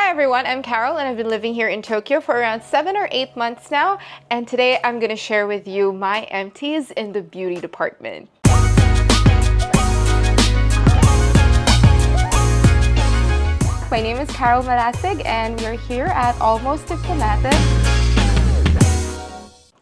Hi everyone, I'm Carol and I've been living here in Tokyo for around 7 or 8 months now, and today I'm going to share with you my empties in the beauty department. My name is Carol Malasig and we're here at Almost Diplomatic.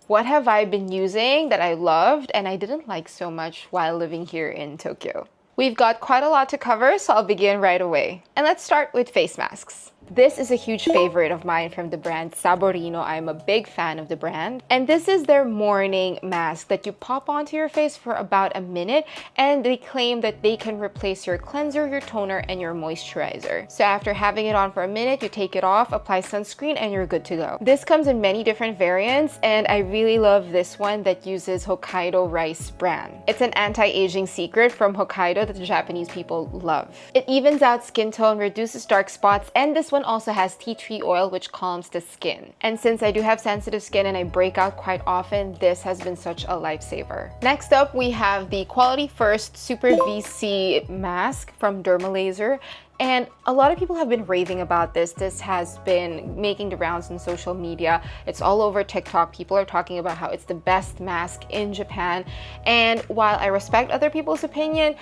What have I been using that I loved and I didn't like so much while living here in Tokyo? We've got quite a lot to cover, so I'll begin right away. And let's start with face masks. This is a huge favorite of mine from the brand Saborino. I'm a big fan of the brand. And this is their morning mask that you pop onto your face for about a minute, and they claim that they can replace your cleanser, your toner, and your moisturizer. So after having it on for a minute, you take it off, apply sunscreen, and you're good to go. This comes in many different variants, and I really love this one that uses Hokkaido rice bran. It's an anti-aging secret from Hokkaido that the Japanese people love. It evens out skin tone, reduces dark spots, and this one also has tea tree oil which calms the skin. And since I do have sensitive skin and I break out quite often, this has been such a lifesaver. Next up, we have the Quality First Super VC mask from Derma. And a lot of people have been raving about this. This has been making the rounds on social media. It's all over TikTok. People are talking about how it's the best mask in Japan. And while I respect other people's opinion,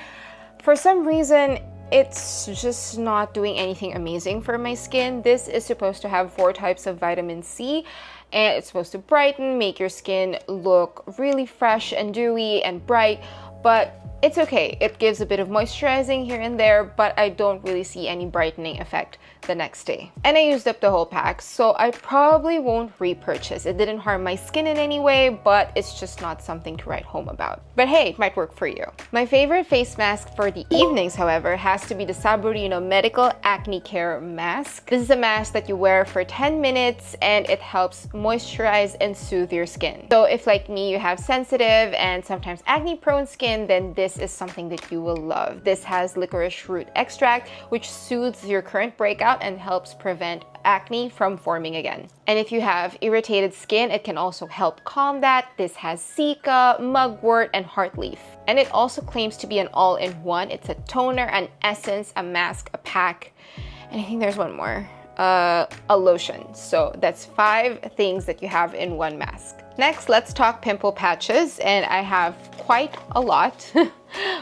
for some reason, it's just not doing anything amazing for my skin. This is supposed to have 4 types of vitamin C, and it's supposed to brighten, make your skin look really fresh and dewy and bright, but it's okay. It gives a bit of moisturizing here and there, but I don't really see any brightening effect the next day. And I used up the whole pack, so I probably won't repurchase. It didn't harm my skin in any way, but it's just not something to write home about. But hey, it might work for you. My favorite face mask for the evenings, however, has to be the Saborino Medical Acneaare mask. This is a mask that you wear for 10 minutes and it helps moisturize and soothe your skin. So if, like me, you have sensitive and sometimes acne-prone skin, then this is something that you will love. This has licorice root extract, which soothes your current breakout and helps prevent acne from forming again. And if you have irritated skin, it can also help calm that. This has Cica, mugwort, and heartleaf. And it also claims to be an all-in-one. It's a toner, an essence, a mask, a pack, and I think there's one more. A lotion. So that's 5 things that you have in one mask. Next, let's talk pimple patches, and I have quite a lot.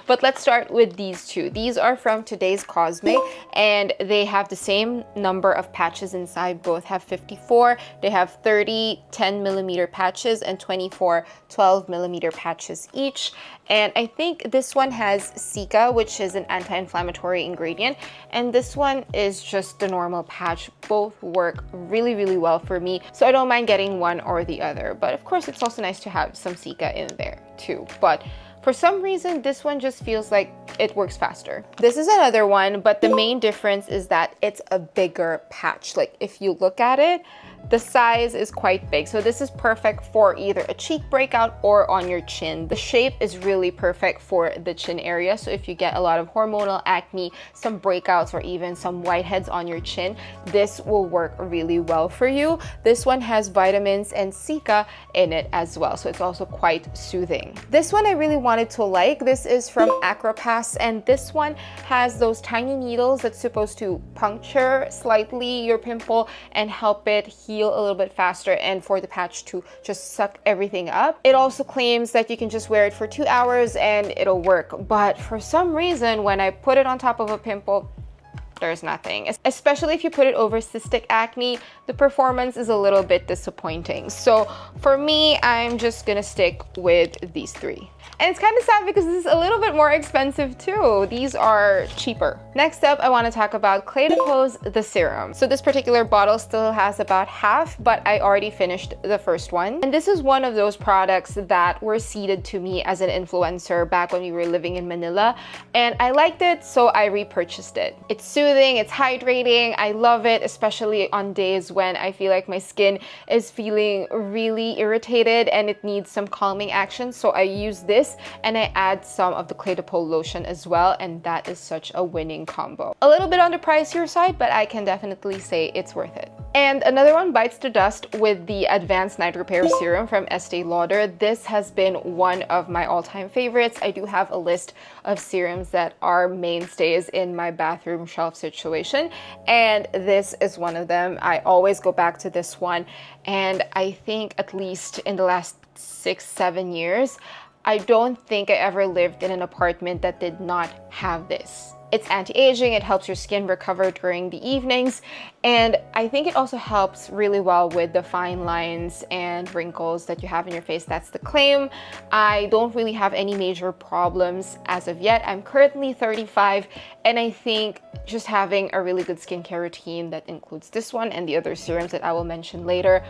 But let's start with these 2. These are from today's Cosme, and they have the same number of patches inside. Both have 54. They have 30 10mm patches and 24 12mm patches each. And I think this one has Cica, which is an anti-inflammatory ingredient, and this one is just the normal patch. Both work really, really well for me, so I don't mind getting one or the other. But of course, it's also nice to have some Cica in there too. But for some reason, this one just feels like it works faster. This is another one, but the main difference is that it's a bigger patch. Like if you look at it, the size is quite big. So this is perfect for either a cheek breakout or on your chin. The shape is really perfect for the chin area. So if you get a lot of hormonal acne, some breakouts, or even some whiteheads on your chin, this will work really well for you. This one has vitamins and Cica in it as well. So it's also quite soothing. This one I really wanted to like. This is from ACROPASS, and this one has those tiny needles that's supposed to puncture slightly your pimple and help it heal a little bit faster and for the patch to just suck everything up. It also claims that you can just wear it for 2 hours and it'll work, but for some reason when I put it on top of a pimple, there's nothing. Especially if you put it over cystic acne, the performance is a little bit disappointing. So for me, I'm just gonna stick with these 3. And it's kind of sad because this is a little bit more expensive too. These are cheaper. Next up, I want to talk about Clé de Peau's The Serum. So this particular bottle still has about half, but I already finished the first one. And this is one of those products that were seeded to me as an influencer back when we were living in Manila. And I liked it, so I repurchased it. It's soothing, it's hydrating. I love it, especially on days when I feel like my skin is feeling really irritated and it needs some calming action. So I use this and I add some of the Clé de Peau lotion as well, and that is such a winning combo. A little bit on the pricier side, but I can definitely say it's worth it. And another one bites the dust with the Advanced Night Repair Serum from Estee Lauder. This has been one of my all-time favorites. I do have a list of serums that are mainstays in my bathroom shelf situation, and this is one of them. I always go back to this one, and I think at least in the last 6-7 years, I don't think I ever lived in an apartment that did not have this. It's anti-aging, it helps your skin recover during the evenings, and I think it also helps really well with the fine lines and wrinkles that you have in your face. That's the claim. I don't really have any major problems as of yet. I'm currently 35, and I think just having a really good skincare routine that includes this one and the other serums that I will mention later,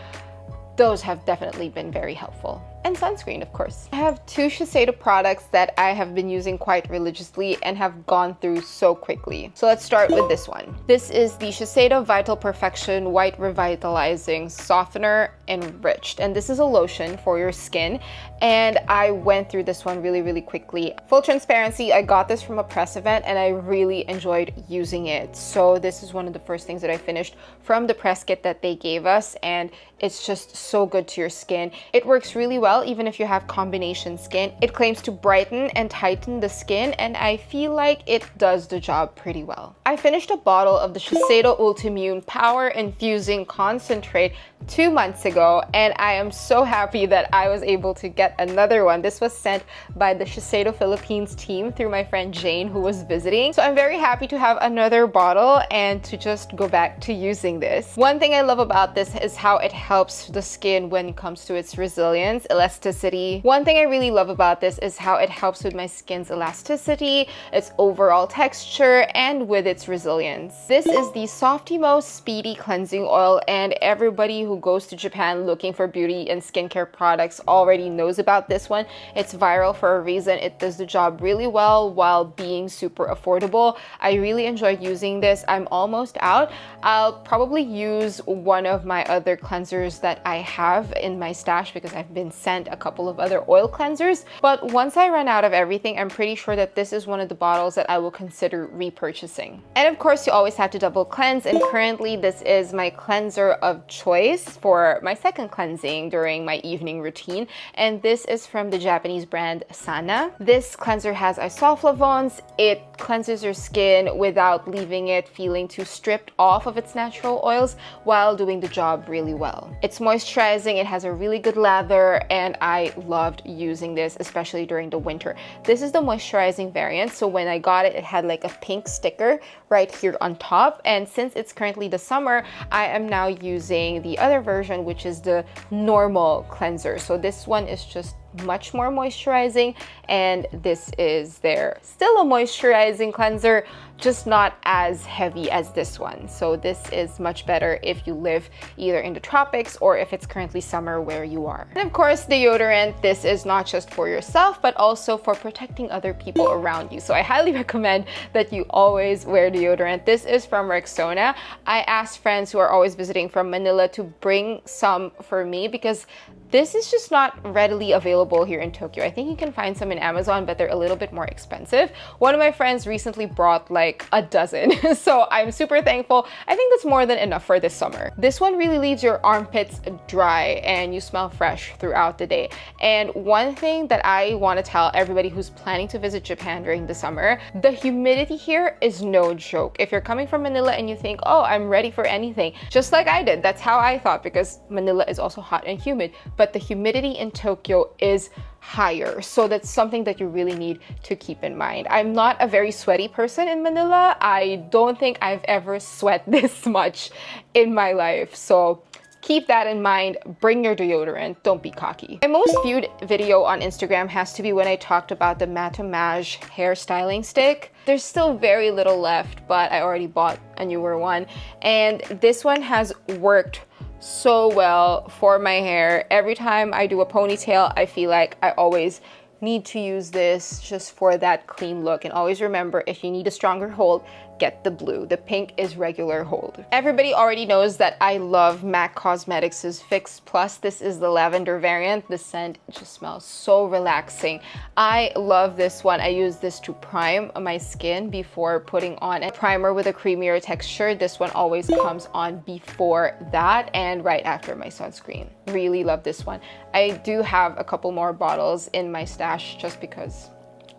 those have definitely been very helpful. And sunscreen, of course. I have 2 Shiseido products that I have been using quite religiously and have gone through so quickly. So let's start with this one. This is the Shiseido Vital Perfection White Revitalizing Softener Enriched. And this is a lotion for your skin. And I went through this one really quickly. Full transparency, I got this from a press event and I really enjoyed using it. So this is one of the first things that I finished from the press kit that they gave us, and it's just so good to your skin. It works really well even if you have combination skin. It claims to brighten and tighten the skin, and I feel like it does the job pretty well. I finished a bottle of the Shiseido Ultimune Power Infusing Concentrate 2 months ago, and I am so happy that I was able to get another one. This was sent by the Shiseido Philippines team through my friend Jane, who was visiting. So I'm very happy to have another bottle and to just go back to using this. One thing I love about this is how it helps the skin when it comes to its resilience, elasticity. One thing I really love about this is how it helps with my skin's elasticity, its overall texture, and with its resilience. This is the Softimo Speedy Cleansing Oil, and everybody who goes to Japan looking for beauty and skincare products already knows about this one. It's viral for a reason. It does the job really well while being super affordable. I really enjoyed using this. I'm almost out. I'll probably use one of my other cleansers that I have in my stash because I've been sent a couple of other oil cleansers. But once I run out of everything, I'm pretty sure that this is one of the bottles that I will consider repurchasing. And of course, you always have to double cleanse, and currently this is my cleanser of choice for my second cleansing during my evening routine, and this is from the Japanese brand Sana. This cleanser has isoflavones. It cleanses your skin without leaving it feeling too stripped off of its natural oils while doing the job really well. It's moisturizing, it has a really good lather, and I loved using this, especially during the winter. This is the moisturizing variant, so when I got it, it had like a pink sticker right here on top, and since it's currently the summer, I am now using the other version, which is the normal cleanser. So this one is just much more moisturizing, and this is still a moisturizing cleanser, just not as heavy as this one. So this is much better if you live either in the tropics or if it's currently summer where you are. And of course, deodorant. This is not just for yourself, but also for protecting other people around you. So I highly recommend that you always wear deodorant. This is from Rexona. I asked friends who are always visiting from Manila to bring some for me because this is just not readily available here in Tokyo. I think you can find some in Amazon, but they're a little bit more expensive. One of my friends recently brought like a dozen, so I'm super thankful. I think that's more than enough for this summer. This one really leaves your armpits dry and you smell fresh throughout the day. And one thing that I want to tell everybody who's planning to visit Japan during the summer, the humidity here is no joke. If you're coming from Manila and you think, oh, I'm ready for anything, just like I did, that's how I thought, because Manila is also hot and humid. But the humidity in Tokyo is higher, so that's something that you really need to keep in mind. I'm not a very sweaty person in Manila. I don't think I've ever sweat this much in my life, so keep that in mind. Bring your deodorant. Don't be cocky. My most viewed video on Instagram has to be when I talked about the Matamage hair styling stick. There's still very little left, but I already bought a newer one, and this one has worked so well for my hair. Every time I do a ponytail, I feel like I always need to use this just for that clean look. And always remember, if you need a stronger hold, get the blue. The pink is regular hold. Everybody already knows that I love MAC Cosmetics' Fix Plus. This is the lavender variant. The scent just smells so relaxing. I love this one. I use this to prime my skin before putting on a primer with a creamier texture. This one always comes on before that and right after my sunscreen. Really love this one. I do have a couple more bottles in my stash just because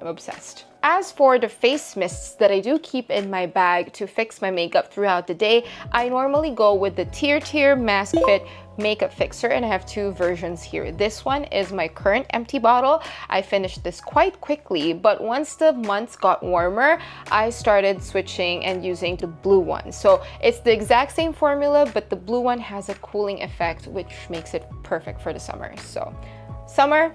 I'm obsessed. As for the face mists that I do keep in my bag to fix my makeup throughout the day, I normally go with the Tier Mask Fit Makeup Fixer, and I have two versions here. This one is my current empty bottle. I finished this quite quickly, but once the months got warmer, I started switching and using the blue one. So it's the exact same formula, but the blue one has a cooling effect, which makes it perfect for the summer. So summer,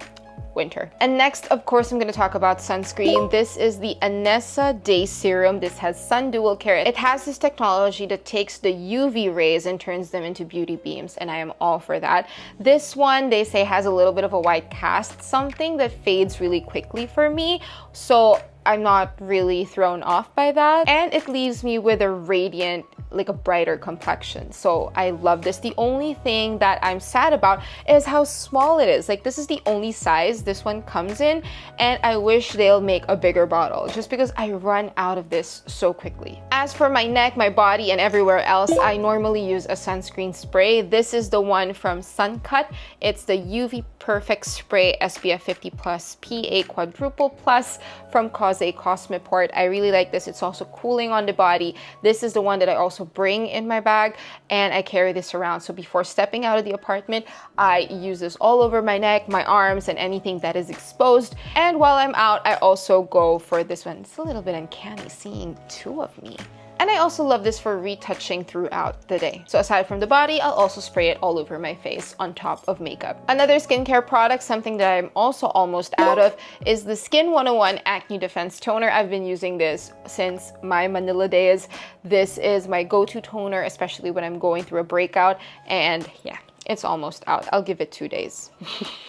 winter. And next, of course, I'm going to talk about sunscreen. This is the Anessa Day Serum. This has Sun Dual Care. It has this technology that takes the UV rays and turns them into beauty beams, and I am all for that. This one, they say, has a little bit of a white cast, something that fades really quickly for me, so I'm not really thrown off by that. And it leaves me with a radiant, like a brighter complexion. So I love this. The only thing that I'm sad about is how small it is. Like, this is the only size this one comes in, and I wish they'll make a bigger bottle just because I run out of this so quickly. As for my neck, my body, and everywhere else, I normally use a sunscreen spray. This is the one from Suncut. It's the UV Perfect Spray SPF 50 Plus PA Quadruple Plus from Cosme Port. I really like this. It's also cooling on the body. This is the one that I also bring in my bag, and I carry this around. So before stepping out of the apartment, I use this all over my neck, my arms, and anything that is exposed. And while I'm out, I also go for this one. It's a little bit uncanny seeing two of me. And I also love this for retouching throughout the day. So aside from the body, I'll also spray it all over my face on top of makeup. Another skincare product, something that I'm also almost out of, is the Skin 101 Acne Defense Toner. I've been using this since my Manila days. This is my go-to toner, especially when I'm going through a breakout. And yeah, it's almost out. I'll give it 2 days.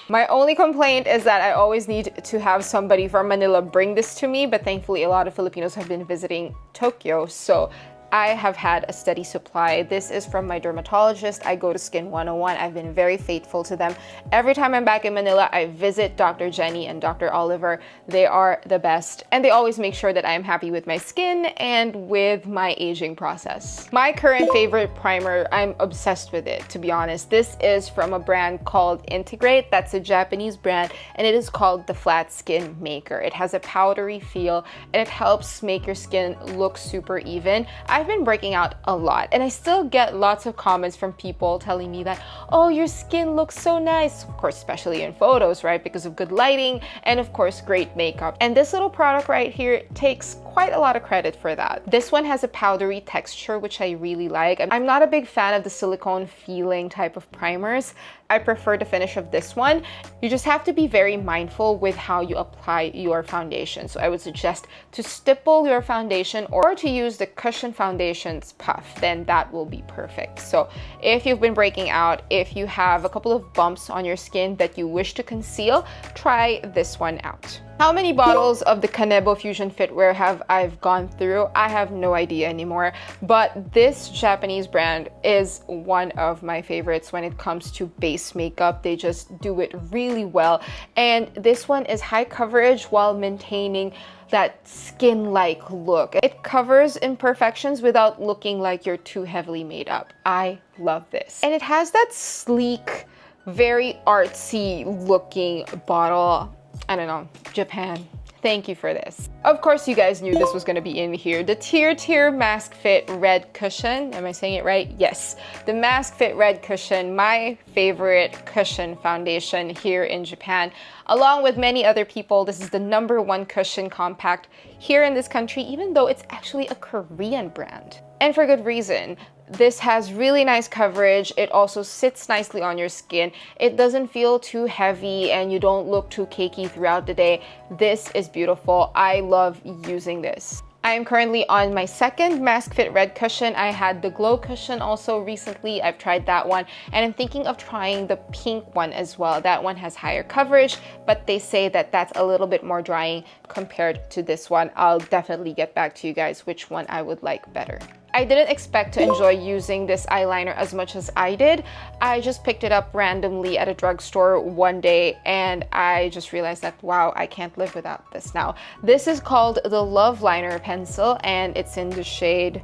My only complaint is that I always need to have somebody from Manila bring this to me, but thankfully a lot of Filipinos have been visiting Tokyo, so I have had a steady supply. This is from my dermatologist. I go to Skin 101. I've been very faithful to them. Every time I'm back in Manila, I visit Dr. Jenny and Dr. Oliver. They are the best, and they always make sure that I'm happy with my skin and with my aging process. My current favorite primer, I'm obsessed with it, to be honest. This is from a brand called Integrate. That's a Japanese brand, and it is called the Flat Skin Maker. It has a powdery feel, and it helps make your skin look super even. I've been breaking out a lot, and I still get lots of comments from people telling me that, oh, your skin looks so nice. Of course, especially in photos, right? Because of good lighting and of course, great makeup. And this little product right here takes quite a lot of credit for that. This one has a powdery texture, which I really like. I'm not a big fan of the silicone feeling type of primers. I prefer the finish of this one. You just have to be very mindful with how you apply your foundation. So I would suggest to stipple your foundation or to use the Cushion Foundation's puff. Then that will be perfect. So if you've been breaking out, if you have a couple of bumps on your skin that you wish to conceal, try this one out. How many bottles of the Kanebo Fusion Fitwear have I gone through? I have no idea anymore, but this Japanese brand is one of my favorites when it comes to base makeup. They just do it really well, and this one is high coverage while maintaining that skin-like look. It covers imperfections without looking like you're too heavily made up. I love this. And it has that sleek, very artsy looking bottle. I don't know, Japan. Thank you for this. Of course, you guys knew this was gonna be in here. The Tier Mask Fit Red Cushion. Am I saying it right? Yes. The Mask Fit Red Cushion, my favorite cushion foundation here in Japan. Along with many other people, this is the #1 cushion compact here in this country, even though it's actually a Korean brand. And for good reason. This has really nice coverage. It also sits nicely on your skin. It doesn't feel too heavy and you don't look too cakey throughout the day. This is beautiful. I love using this. I am currently on my second Mask Fit Red cushion. I had the Glow cushion also recently. I've tried that one, and I'm thinking of trying the pink one as well. That one has higher coverage, but they say that that's a little bit more drying compared to this one. I'll definitely get back to you guys which one I would like better. I didn't expect to enjoy using this eyeliner as much as I did. I just picked it up randomly at a drugstore one day and I just realized that, wow, I can't live without this now. This is called the Love Liner pencil and it's in the shade,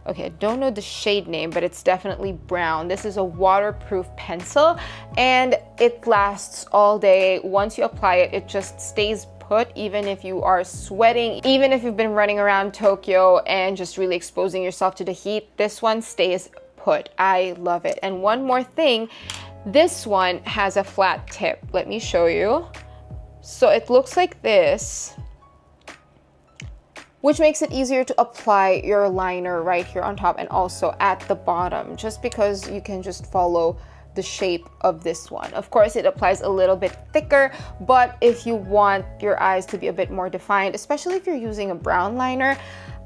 okay, I don't know the shade name, but it's definitely brown. This is a waterproof pencil and it lasts all day. Once you apply it, it just stays put even if you are sweating, even if you've been running around Tokyo and just really exposing yourself to the heat. This one stays put. I love it. And one more thing, this one has a flat tip. Let me show you. So it looks like this, which makes it easier to apply your liner right here on top and also at the bottom, just because you can just follow the shape of this one. Of course, it applies a little bit thicker, but if you want your eyes to be a bit more defined, especially if you're using a brown liner,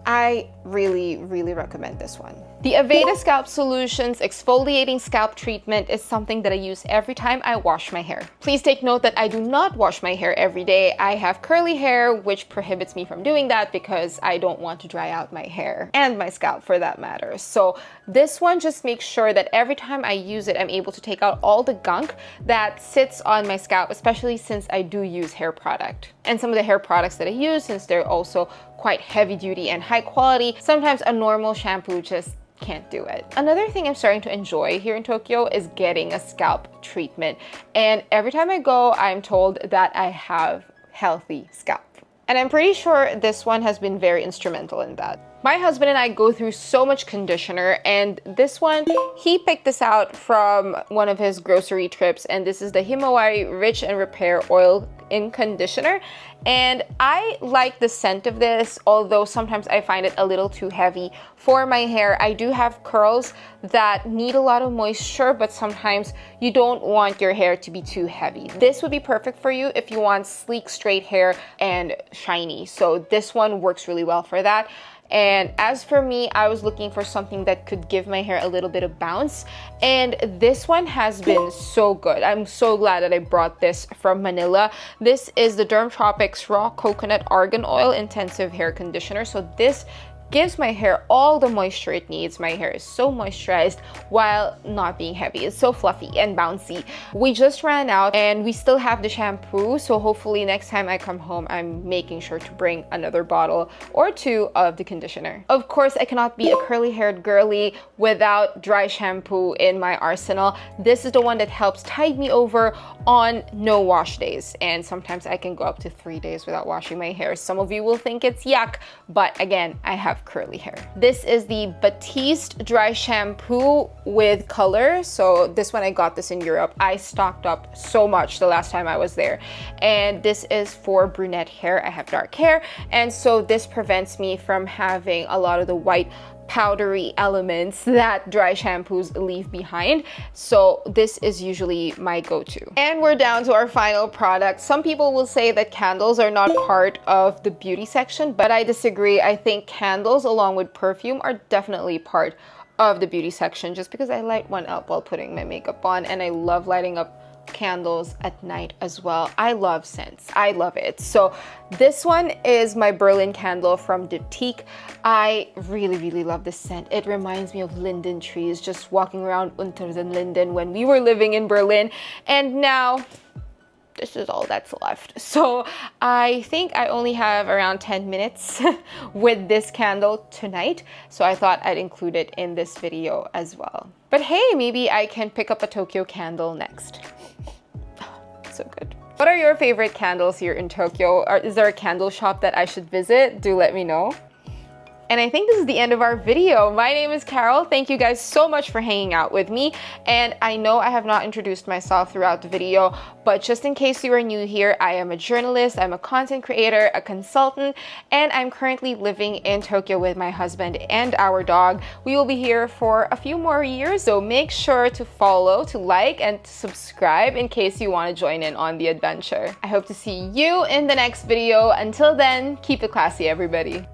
I really recommend this one. The Aveda Scalp Solutions Exfoliating Scalp Treatment is something that I use every time I wash my hair. Please take note that I do not wash my hair every day. I have curly hair, which prohibits me from doing that because I don't want to dry out my hair and my scalp for that matter. So this one just makes sure that every time I use it, I'm able to take out all the gunk that sits on my scalp, especially since I do use hair product. And some of the hair products that I use, since they're also quite heavy duty and high quality, sometimes a normal shampoo just can't do it. Another thing I'm starting to enjoy here in Tokyo is getting a scalp treatment. And every time I go, I'm told that I have healthy scalp. And I'm pretty sure this one has been very instrumental in that. My husband and I go through so much conditioner, and this one, he picked this out from one of his grocery trips, and this is the Himawari Rich and Repair Oil in Conditioner. And I like the scent of this, although sometimes I find it a little too heavy for my hair. I do have curls that need a lot of moisture, but sometimes you don't want your hair to be too heavy. This would be perfect for you if you want sleek, straight hair and shiny. So this one works really well for that. And as for me, I was looking for something that could give my hair a little bit of bounce, and this one has been so good. I'm so glad that I brought this from Manila. This is the Dermtropics Raw Coconut Argan Oil Intensive Hair Conditioner. So this gives my hair all the moisture it needs. My hair is so moisturized while not being heavy. It's so fluffy and bouncy. We just ran out and we still have the shampoo, so hopefully next time I come home, I'm making sure to bring another bottle or two of the conditioner. Of course, I cannot be a curly-haired girly without dry shampoo in my arsenal. This is the one that helps tide me over on no wash days, and sometimes I can go up to 3 days without washing my hair. Some of you will think it's yuck, but again, I have curly hair. This is the Batiste dry shampoo with color. So this one, I got this in Europe. I stocked up so much the last time I was there. And this is for brunette hair. I have dark hair, and so this prevents me from having a lot of the white powdery elements that dry shampoos leave behind. So this is usually my go-to. And we're down to our final product. Some people will say that candles are not part of the beauty section, but I disagree. I think candles along with perfume are definitely part of the beauty section, just because I light one up while putting my makeup on, and I love lighting up candles at night as well. I love scents. I love it. So this one is my Berlin candle from Diptyque. I really love this scent. It reminds me of linden trees, just walking around unter den Linden when we were living in Berlin, and now this is all that's left. So I think I only have around 10 minutes with this candle tonight, so I thought I'd include it in this video as well. But hey, maybe I can pick up a Tokyo candle next. So good. What are your favorite candles here in Tokyo? Is there a candle shop that I should visit? Do let me know. And I think this is the end of our video. My name is Carol. Thank you guys so much for hanging out with me. And I know I have not introduced myself throughout the video, but just in case you are new here, I am a journalist, I'm a content creator, a consultant, and I'm currently living in Tokyo with my husband and our dog. We will be here for a few more years, so make sure to follow, to like, and to subscribe in case you want to join in on the adventure. I hope to see you in the next video. Until then, keep it classy, everybody.